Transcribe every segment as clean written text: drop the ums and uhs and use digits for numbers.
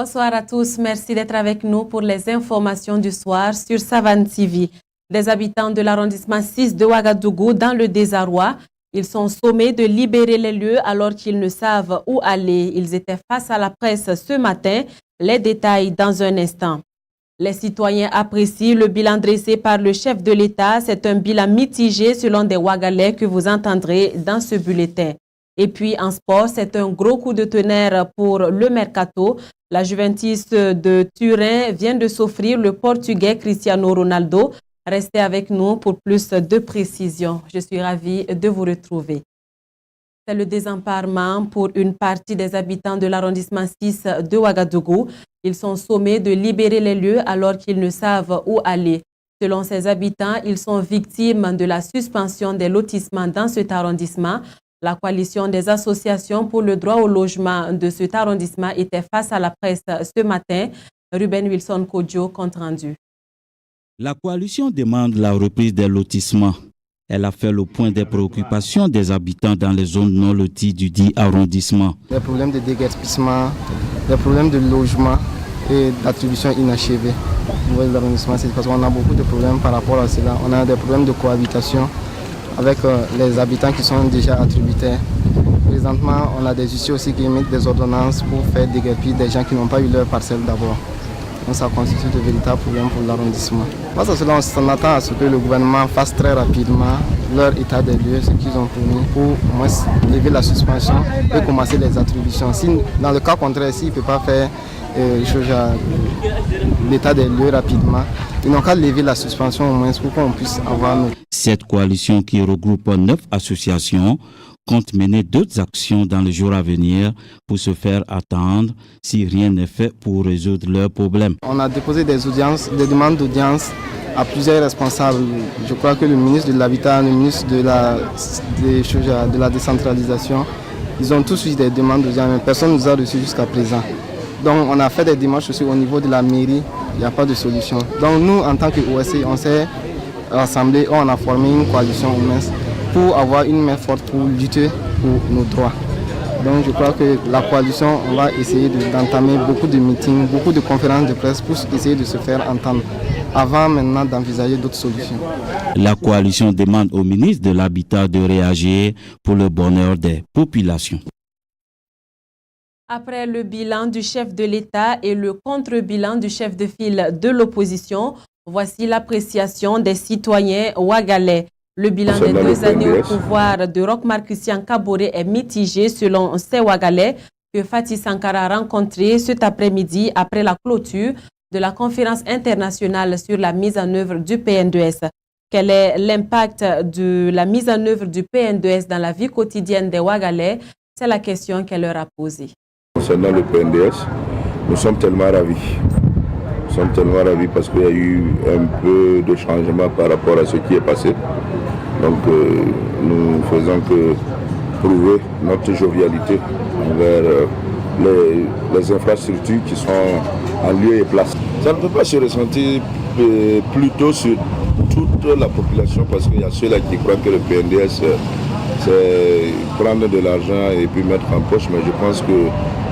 Bonsoir à tous, merci d'être avec nous pour les informations du soir sur Savane TV. Des habitants de l'arrondissement 6 de Ouagadougou dans le désarroi. Ils sont sommés de libérer les lieux alors qu'ils ne savent où aller. Ils étaient face à la presse ce matin. Les détails dans un instant. Les citoyens apprécient le bilan dressé par le chef de l'État. C'est un bilan mitigé selon des Ouagalais que vous entendrez dans ce bulletin. Et puis en sport, c'est un gros coup de tonnerre pour le Mercato. La Juventus de Turin vient de s'offrir le Portugais Cristiano Ronaldo. Restez avec nous pour plus de précisions. Je suis ravie de vous retrouver. C'est le désemparement pour une partie des habitants de l'arrondissement 6 de Ouagadougou. Ils sont sommés de libérer les lieux alors qu'ils ne savent où aller. Selon ces habitants, ils sont victimes de la suspension des lotissements dans cet arrondissement. La coalition des associations pour le droit au logement de cet arrondissement était face à la presse ce matin. Ruben Wilson Kodjo, compte rendu. La coalition demande la reprise des lotissements. Elle a fait le point des préoccupations des habitants dans les zones non loties du dit arrondissement. Des problèmes de déguerpissement, des problèmes de logement et d'attribution inachevée au niveau de l'arrondissement. C'est parce qu'on a beaucoup de problèmes par rapport à cela. On a des problèmes de cohabitation avec les habitants qui sont déjà attributaires. Présentement, on a des huissiers aussi qui émettent des ordonnances pour faire déguerpir des gens qui n'ont pas eu leur parcelle d'abord. Donc ça constitue de véritables problèmes pour l'arrondissement. Face à cela, on s'attend à ce que le gouvernement fasse très rapidement leur état des lieux, ce qu'ils ont promis, pour au moins lever la suspension et commencer les attributions. Si, dans le cas contraire, s'il ne peut pas faire l'état des lieux rapidement, ils n'ont qu'à lever la suspension au moins pour qu'on puisse avoir nos... Cette coalition qui regroupe 9 associations compte mener d'autres actions dans les jours à venir pour se faire attendre si rien n'est fait pour résoudre leurs problèmes. On a déposé des demandes d'audience à plusieurs responsables. Je crois que le ministre de l'Habitat, le ministre de la décentralisation, ils ont tous eu des demandes d'audience, mais personne ne nous a reçus jusqu'à présent. Donc on a fait des démarches aussi au niveau de la mairie, il n'y a pas de solution. Donc nous, en tant que OSC, on s'est rassemblés, on a formé une coalition immense pour avoir une main forte pour lutter pour nos droits. Donc je crois que la coalition, on va essayer d'entamer beaucoup de meetings, beaucoup de conférences de presse pour essayer de se faire entendre avant maintenant d'envisager d'autres solutions. La coalition demande au ministre de l'Habitat de réagir pour le bonheur des populations. Après le bilan du chef de l'État et le contre-bilan du chef de file de l'opposition, voici l'appréciation des citoyens ouagalais. Le bilan des 2 années au pouvoir de Roch-Marc Christian Kaboré est mitigé selon ces Ouagalais que Fatih Sankara a rencontré cet après-midi après la clôture de la conférence internationale sur la mise en œuvre du PN2S. Quel est l'impact de la mise en œuvre du PN2S dans la vie quotidienne des Ouagalais? C'est la question qu'elle leur a posée. Concernant le PN2S, nous sommes tellement ravis. Nous sommes tellement ravis parce qu'il y a eu un peu de changement par rapport à ce qui est passé. Donc nous faisons que prouver notre jovialité envers les infrastructures qui sont en lieu et place. Ça ne peut pas se ressentir plutôt sur toute la population parce qu'il y a ceux-là qui croient que le PNDS c'est prendre de l'argent et puis mettre en poche, mais je pense que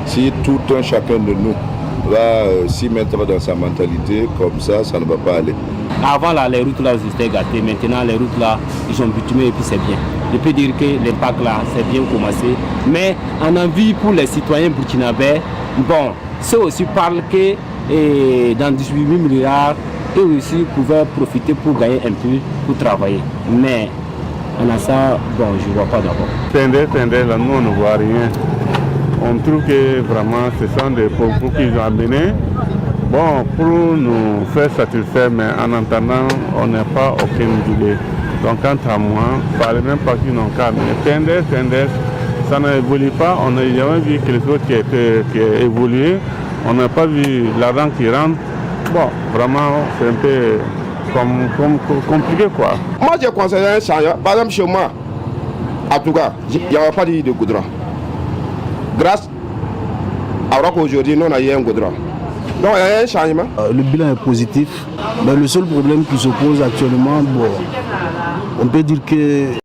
si tout un chacun de nous va s'y mettre dans sa mentalité, comme ça ne va pas aller. Avant là, les routes là étaient gâtées, maintenant les routes là, ils sont bitumées et puis c'est bien. Je peux dire que l'impact là, c'est bien commencé. Mais en envie pour les citoyens burkinabés, bon, ceux aussi parlent que dans 18 000 milliards, eux aussi pouvaient profiter pour gagner un peu, pour travailler. Mais on a ça, bon, je ne vois pas d'abord. Là, nous on ne voit rien. On trouve que vraiment ce sont des propos qu'ils ont amenés. Bon, pour nous faire satisfaire, mais en entendant, on n'a pas aucune idée. Donc, quant à moi, il ne fallait même pas qu'ils n'ont qu'à. Mais Tendes, ça n'évolue pas. On n'a jamais vu quelque chose qui a évolué. On n'a pas vu l'argent qui rentre. Bon, vraiment, c'est un peu compliqué, quoi. Moi, j'ai conseillé un changement. Par exemple, chez moi, en tout cas, il n'y avait pas de goudron. Grâce à Roch aujourd'hui, nous, on a eu un goudron. Donc il y a un changement. Le bilan est positif, mais le seul problème qui se pose actuellement, bon, on peut dire que